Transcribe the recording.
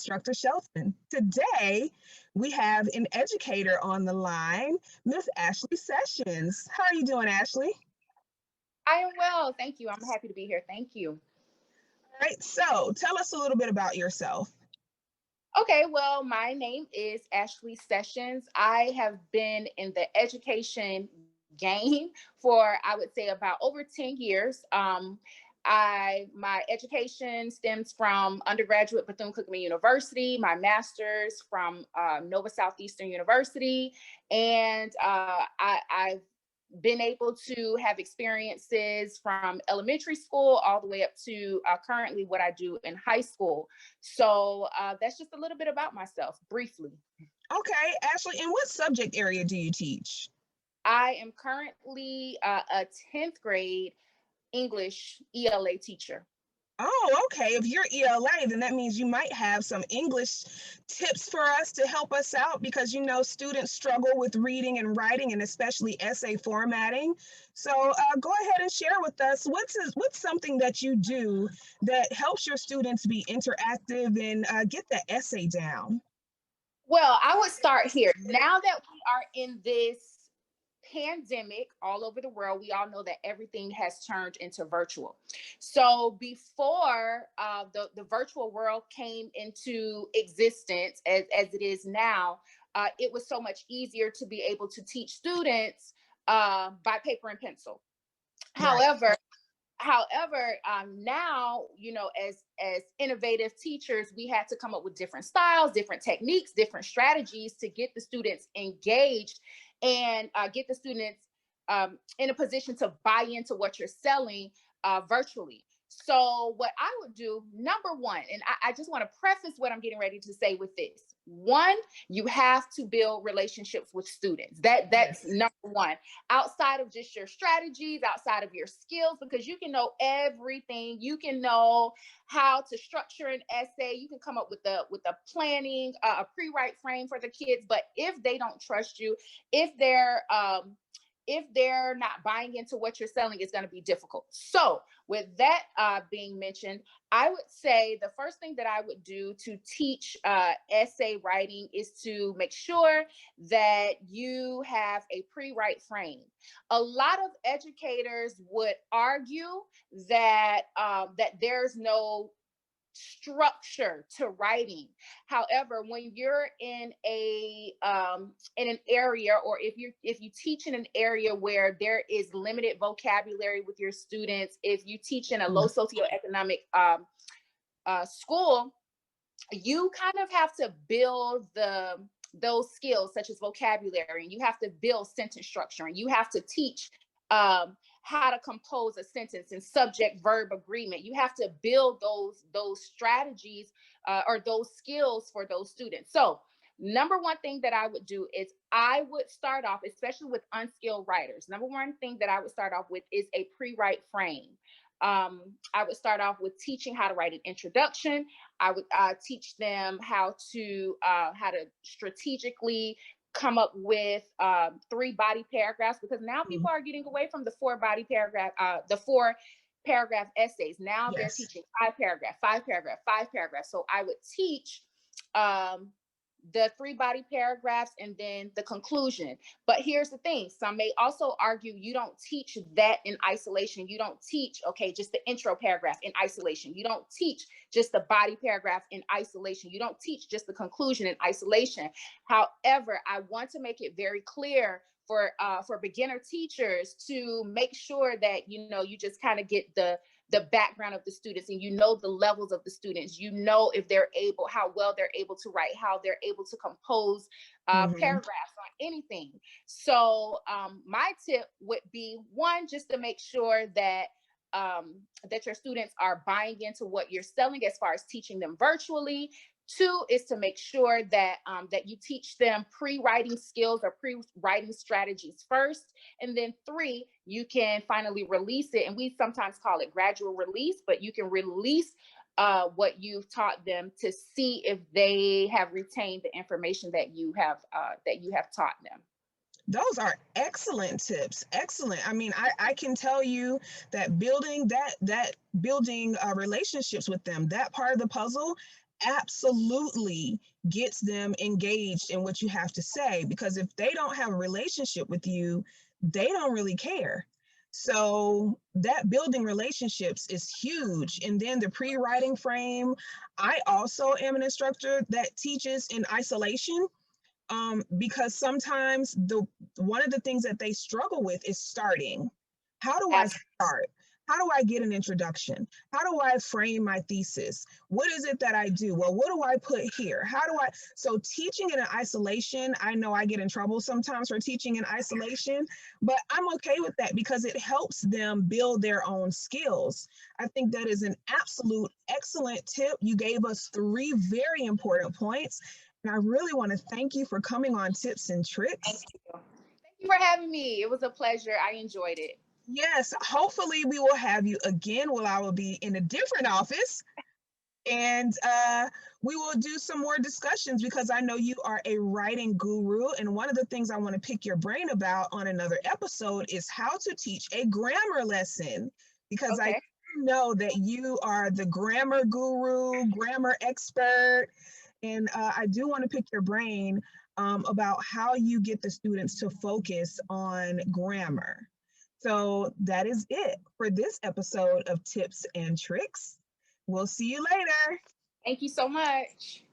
instructor Shelton. Today, we have an educator on the line, Miss Ashley Sessions. How are you doing, Ashley? I am well, thank you. I'm happy to be here. Thank you. All right, so tell us a little bit about yourself. Okay, well, my name is Ashley Sessions. I have been in the education game for, I would say, about over 10 years. My education stems from undergraduate Bethune-Cookman University, my master's from Nova Southeastern University, and I've been able to have experiences from elementary school all the way up to currently what I do in high school. So that's just a little bit about myself, briefly. Okay, Ashley, in what subject area do you teach? I am currently a 10th grade English ELA teacher. Oh, okay. If you're ELA, then that means you might have some English tips for us to help us out because students struggle with reading and writing and especially essay formatting. So go ahead and share with us what's something that you do that helps your students be interactive and get the essay down. Well, I would start here. Now that we are in this pandemic all over the world, we all know that everything has turned into virtual. So before the virtual world came into existence as it is now, it was so much easier to be able to teach students by paper and pencil. Right. However, now, as innovative teachers, we had to come up with different styles, different techniques, different strategies to get the students engaged and get the students in a position to buy into what you're selling virtually. So what I would do, number one, and I just want to preface what I'm getting ready to say with this. One, you have to build relationships with students. That's Yes. number one. Outside of just your strategies, outside of your skills, because you can know everything. You can know how to structure an essay. You can come up with a planning, a pre-write frame for the kids. But if they don't trust you, if they're not buying into what you're selling, it's going to be difficult. So with that being mentioned, I would say the first thing that I would do to teach essay writing is to make sure that you have a pre-write frame. A lot of educators would argue that that there's no structure to writing. However, when you're in an area, or if you teach in an area where there is limited vocabulary with your students, if you teach in a low Mm. socioeconomic school, you kind of have to build those skills such as vocabulary, and you have to build sentence structure, and you have to teach how to compose a sentence and subject verb agreement. You have to build those strategies or those skills for those students. So number one thing that I would do is I would start off, especially with unskilled writers. Number one thing that I would start off with is a pre-write frame. I would start off with teaching how to write an introduction. I would teach them how to strategically come up with 3 body paragraphs, because now Mm. people are getting away from the 4 paragraph essays. Now they're Yes. teaching 5 paragraph, 5 paragraph, 5 paragraph. So I would teach um, the 3 body paragraphs and then the conclusion. But here's the thing, some may also argue you don't teach that in isolation. You don't teach, okay, just the intro paragraph in isolation. You don't teach just the body paragraph in isolation. You don't teach just the conclusion in isolation. However, I want to make it very clear for beginner teachers to make sure that you just kind of get the background of the students, and the levels of the students, if they're able, how well they're able to write, how they're able to compose Hmm. paragraphs on anything. So my tip would be, one, just to make sure that your students are buying into what you're selling as far as teaching them virtually. Two is to make sure that you teach them pre-writing skills or pre-writing strategies first. And then 3, you can finally release it. And we sometimes call it gradual release, but you can release what you've taught them to see if they have retained the information that you have taught them. Those are excellent tips. Excellent. I mean, I can tell you that building relationships with them, that part of the puzzle, absolutely gets them engaged in what you have to say, because if they don't have a relationship with you, they don't really care. So that building relationships is huge. And then the pre-writing frame, I also am an instructor that teaches in isolation, because sometimes one of the things that they struggle with is starting. How do I start? How do I get an introduction? How do I frame my thesis? What is it that I do? Well, what do I put here? How do I? So teaching in isolation, I know I get in trouble sometimes for teaching in isolation, but I'm okay with that because it helps them build their own skills. I think that is an absolute excellent tip. You gave us three very important points. And I really want to thank you for coming on Tips and Thank Tricks. you. Thank you for having me. It was a pleasure. I enjoyed it. Yes, hopefully we will have you again. Well, I will be in a different office, and we will do some more discussions because I know you are a writing guru. And one of the things I want to pick your brain about on another episode is how to teach a grammar lesson, because I Okay. know that you are the grammar guru, grammar expert. And I do want to pick your brain about how you get the students to focus on grammar. So that is it for this episode of Tips and Tricks. We'll see you later. Thank you so much.